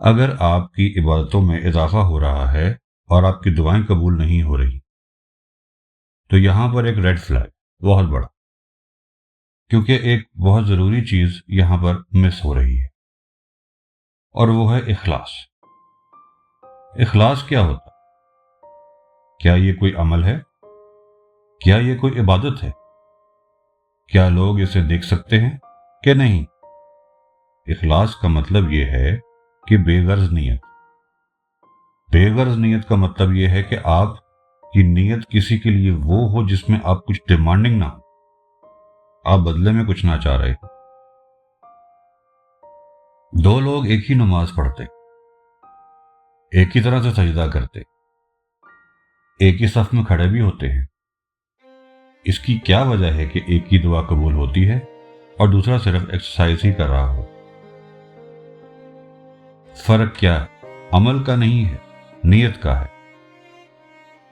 اگر آپ کی عبادتوں میں اضافہ ہو رہا ہے اور آپ کی دعائیں قبول نہیں ہو رہی تو یہاں پر ایک ریڈ فلیگ بہت بڑا، کیونکہ ایک بہت ضروری چیز یہاں پر مس ہو رہی ہے، اور وہ ہے اخلاص۔ اخلاص کیا ہوتا؟ کیا یہ کوئی عمل ہے؟ کیا یہ کوئی عبادت ہے؟ کیا لوگ اسے دیکھ سکتے ہیں کہ نہیں؟ اخلاص کا مطلب یہ ہے کہ بے غرض نیت۔ بے غرض نیت کا مطلب یہ ہے کہ آپ کی نیت کسی کے لیے وہ ہو جس میں آپ کچھ ڈیمانڈنگ نہ ہو، آپ بدلے میں کچھ نہ چاہ رہے ہو۔ دو لوگ ایک ہی نماز پڑھتے، ایک ہی طرح سے سجدہ کرتے، ایک ہی صف میں کھڑے بھی ہوتے ہیں، اس کی کیا وجہ ہے کہ ایک ہی دعا قبول ہوتی ہے اور دوسرا صرف ایکسرسائز ہی کر رہا ہو؟ فرق کیا ہے؟ عمل کا نہیں ہے، نیت کا ہے۔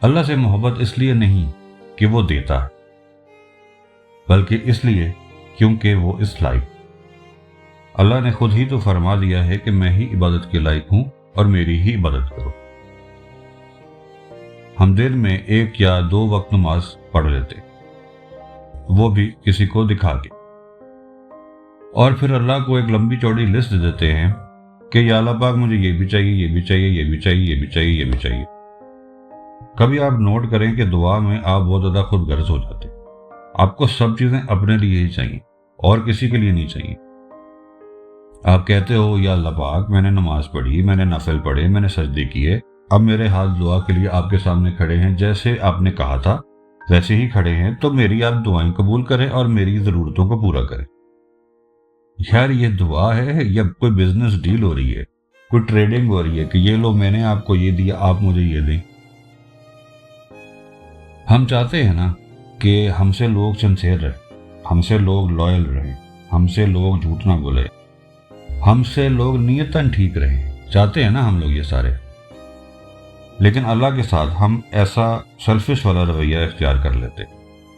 اللہ سے محبت اس لیے نہیں کہ وہ دیتا ہے، بلکہ اس لیے کیونکہ وہ اس لائق۔ اللہ نے خود ہی تو فرما دیا ہے کہ میں ہی عبادت کے لائق ہوں اور میری ہی عبادت کرو۔ ہم دن میں 1 یا 2 وقت نماز پڑھ لیتے، وہ بھی کسی کو دکھا کے، اور پھر اللہ کو ایک لمبی چوڑی لسٹ دے دیتے ہیں کہ یا اللہ پاک مجھے یہ بھی چاہیے، یہ بھی چاہیے، یہ بھی چاہیے، یہ بھی چاہیے، یہ بھی چاہیے۔ کبھی آپ نوٹ کریں کہ دعا میں آپ بہت زیادہ خود غرض ہو جاتے، آپ کو سب چیزیں اپنے لیے ہی چاہیے اور کسی کے لیے نہیں چاہیے۔ آپ کہتے ہو یا اللہ پاک میں نے نماز پڑھی، میں نے نفل پڑھے، میں نے سجدے کیے، اب میرے ہاتھ دعا کے لیے آپ کے سامنے کھڑے ہیں، جیسے آپ نے کہا تھا ویسے ہی کھڑے ہیں، تو میری آپ دعائیں قبول کریں اور میری ضرورتوں کو پورا کریں۔ یار یہ دعا ہے یا کوئی بزنس ڈیل ہو رہی ہے، کوئی ٹریڈنگ ہو رہی ہے کہ یہ لو میں نے آپ کو یہ دیا، آپ مجھے یہ دیں؟ ہم چاہتے ہیں نا کہ ہم سے لوگ سنسیئر رہیں، ہم سے لوگ لائل رہیں، ہم سے لوگ جھوٹ نہ بولے، ہم سے لوگ نیتاً ٹھیک رہیں، چاہتے ہیں نا ہم لوگ یہ سارے۔ لیکن اللہ کے ساتھ ہم ایسا سیلفش والا رویہ اختیار کر لیتے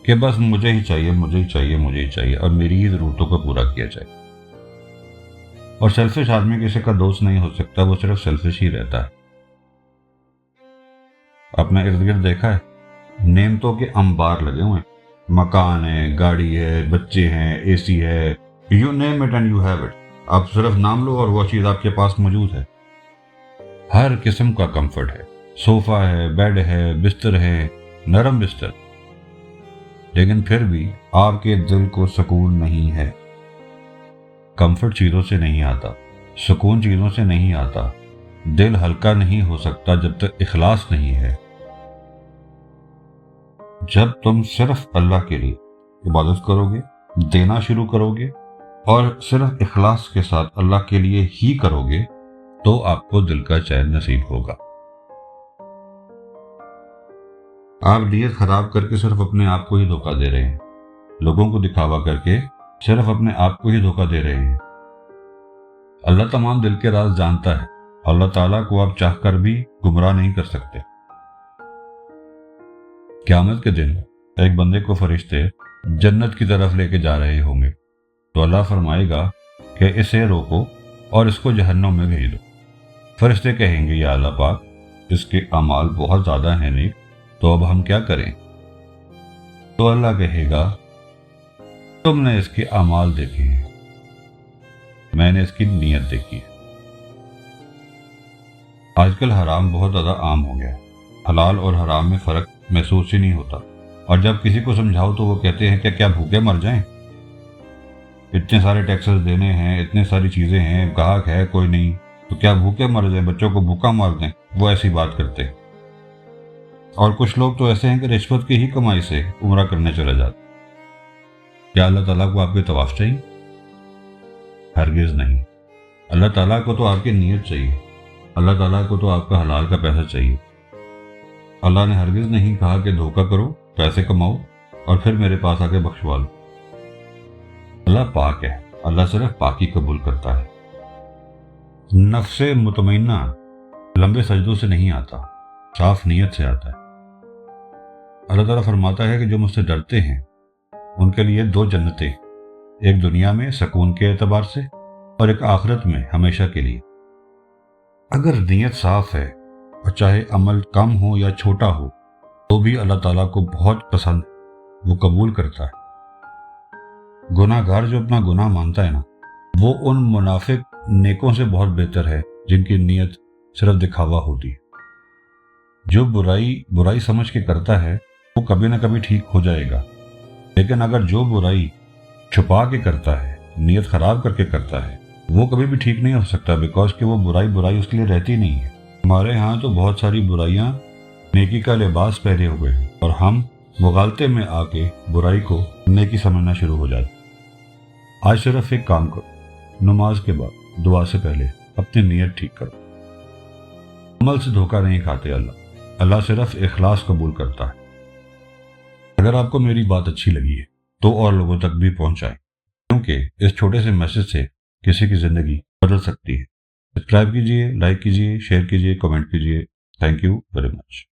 کہ بس مجھے ہی چاہیے، مجھے ہی چاہیے، مجھے ہی چاہیے، اور میری ہی ضرورتوں کو پورا کیا جائے۔ اور سیلفش آدمی کسی کا دوست نہیں ہو سکتا، وہ صرف سیلفش ہی رہتا ہے۔ اپنا ارد گرد دیکھا ہے، نعمتوں کے انبار لگے ہوئے ہیں، مکان ہے، گاڑی ہے، بچے ہیں، اے سی ہے، you name it and you have it. آپ صرف نام لو اور وہ چیز آپ کے پاس موجود ہے۔ ہر قسم کا کمفرٹ ہے، صوفہ ہے، بیڈ ہے، بستر ہے، نرم بستر، لیکن پھر بھی آپ کے دل کو سکون نہیں ہے۔ کمفرٹ چیزوں سے نہیں آتا، سکون چیزوں سے نہیں آتا، دل ہلکا نہیں ہو سکتا جب تک اخلاص نہیں ہے۔ جب تم صرف اللہ کے لیے عبادت کرو گے، دینا شروع کرو گے، اور صرف اخلاص کے ساتھ اللہ کے لیے ہی کرو گے، تو آپ کو دل کا چین نصیب ہوگا۔ آپ نیت خراب کر کے صرف اپنے آپ کو ہی دھوکہ دے رہے ہیں، لوگوں کو دکھاوا کر کے صرف اپنے آپ کو ہی دھوکہ دے رہے ہیں۔ اللہ تمام دل کے راز جانتا ہے، اللہ تعالیٰ کو آپ چاہ کر بھی گمراہ نہیں کر سکتے۔ قیامت کے دن ایک بندے کو فرشتے جنت کی طرف لے کے جا رہے ہوں گے، تو اللہ فرمائے گا کہ اسے روکو اور اس کو جہنم میں بھیج دو۔ فرشتے کہیں گے یا اللہ پاک اس کے اعمال بہت زیادہ ہیں نیک، تو اب ہم کیا کریں؟ تو اللہ کہے گا تم نے اس کے اعمال دیکھے ہیں، میں نے اس کی نیت دیکھی ہے۔ آج کل حرام بہت زیادہ عام ہو گیا ہے، حلال اور حرام میں فرق محسوس ہی نہیں ہوتا، اور جب کسی کو سمجھاؤ تو وہ کہتے ہیں کہ کیا بھوکے مر جائیں؟ اتنے سارے ٹیکسز دینے ہیں، اتنے ساری چیزیں ہیں، گاہک ہے کوئی نہیں، تو کیا بھوکے مر جائیں، بچوں کو بھوکا مار دیں؟ وہ ایسی بات کرتے ہیں۔ اور کچھ لوگ تو ایسے ہیں کہ رشوت کی ہی کمائی سے عمرہ کرنے چلے جاتے۔ کیا اللہ تعالیٰ کو آپ کے طواف چاہیے؟ ہرگز نہیں۔ اللہ تعالیٰ کو تو آپ کی نیت چاہیے، اللہ تعالیٰ کو تو آپ کا حلال کا پیسہ چاہیے۔ اللہ نے ہرگز نہیں کہا کہ دھوکہ کرو، پیسے کماؤ اور پھر میرے پاس آ کے بخشوا لو۔ اللہ پاک ہے، اللہ صرف پاکی قبول کرتا ہے۔ نفس مطمئنہ لمبے سجدوں سے نہیں آتا، صاف نیت سے آتا ہے۔ اللہ تعالیٰ فرماتا ہے کہ جو مجھ سے ڈرتے ہیں ان کے لیے 2 جنتیں، ایک دنیا میں سکون کے اعتبار سے اور ایک آخرت میں ہمیشہ کے لیے۔ اگر نیت صاف ہے اور چاہے عمل کم ہو یا چھوٹا ہو تو بھی اللہ تعالیٰ کو بہت پسند ہے، وہ قبول کرتا ہے۔ گناہ گار جو اپنا گناہ مانتا ہے نا، وہ ان منافق نیکوں سے بہت بہتر ہے جن کی نیت صرف دکھاوا ہوتی ہے۔ جو برائی سمجھ کے کرتا ہے وہ کبھی نہ کبھی ٹھیک ہو جائے گا، لیکن اگر جو برائی چھپا کے کرتا ہے، نیت خراب کر کے کرتا ہے، وہ کبھی بھی ٹھیک نہیں ہو سکتا، بیکاز کہ وہ برائی اس کے لیے رہتی نہیں ہے۔ ہمارے ہاں تو بہت ساری برائیاں نیکی کا لباس پہنے ہوئے ہیں اور ہم مغالطے میں آ کے برائی کو نیکی سمجھنا شروع ہو جاتے۔ آج صرف ایک کام کرو، نماز کے بعد دعا سے پہلے اپنی نیت ٹھیک کرو۔ عمل سے دھوکہ نہیں کھاتے اللہ صرف اخلاص قبول کرتا ہے۔ اگر آپ کو میری بات اچھی لگی ہے تو اور لوگوں تک بھی پہنچائیں، کیونکہ اس چھوٹے سے میسج سے کسی کی زندگی بدل سکتی ہے۔ سبسکرائب کیجیے، لائک کیجیے، شیئر کیجیے، کمنٹ کیجیے۔ Thank you very much.